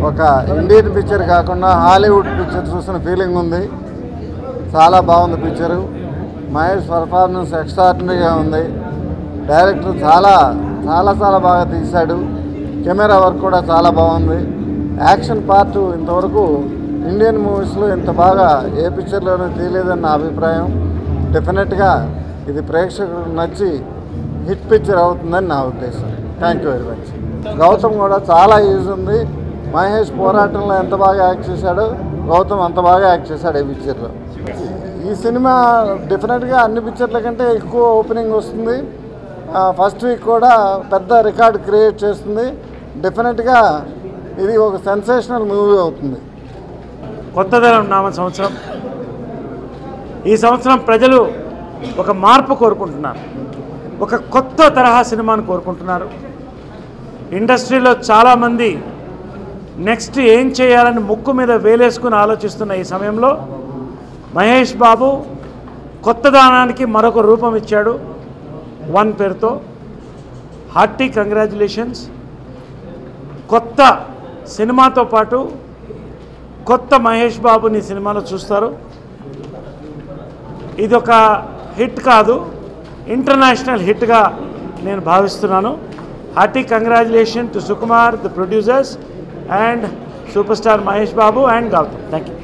ఒక Indian picture కాకుండా Hollywood picture చూసిన ఫీలింగ్ ఉంది. చాలా బాగుంది పిక్చరు. మహేష్ పర్ఫార్మెన్స్ ఎక్స్ట్రాడినరీగా ఉంది. డైరెక్టర్ చాలా చాలా చాలా బాగా తీశాడు. కెమెరా వర్క్ కూడా చాలా బాగుంది. యాక్షన్ పార్ట్ ఇంతవరకు ఇండియన్ మూవీస్లో ఇంత బాగా ఏ పిక్చర్లోనూ తీయలేదని నా అభిప్రాయం. డెఫినెట్గా ఇది ప్రేక్షకులకు నచ్చి హిట్ పిక్చర్ అవుతుందని నా ఉద్దేశం. Thank you very much. Gautam కూడా చాలా యూజ్ ఉంది. మహేష్ పోరాటంలో ఎంత బాగా యాక్ట్ చేశాడో గౌతమ్ అంత బాగా యాక్ట్ చేశాడు ఈ పిక్చర్లో. ఈ సినిమా డెఫినెట్గా అన్ని పిక్చర్ల కంటే ఎక్కువ ఓపెనింగ్ వస్తుంది. ఫస్ట్ వీక్ కూడా పెద్ద రికార్డ్ క్రియేట్ చేస్తుంది. డెఫినెట్గా ఇది ఒక సెన్సేషనల్ మూవీ అవుతుంది. కొత్తదనం నామ సంవత్సరం. ఈ సంవత్సరం ప్రజలు ఒక మార్పు కోరుకుంటున్నారు. ఒక కొత్త తరహా సినిమాను కోరుకుంటున్నారు. ఇండస్ట్రీలో చాలామంది నెక్స్ట్ ఏం చేయాలని ముక్కు మీద వేలేసుకుని ఆలోచిస్తున్న ఈ సమయంలో మహేష్ బాబు కొత్తదనానికి మరొక రూపం ఇచ్చాడు. వన్ పేరుతో హార్టీ కంగ్రాచ్యులేషన్స్. కొత్త సినిమాతో పాటు కొత్త మహేష్ బాబుని సినిమాలో చూస్తారు. ఇది ఒక హిట్ కాదు, ఇంటర్నేషనల్ హిట్గా నేను భావిస్తున్నాను. Hearty congratulation to Sukumar, the producers, and superstar Mahesh Babu and Gautam. Thank you.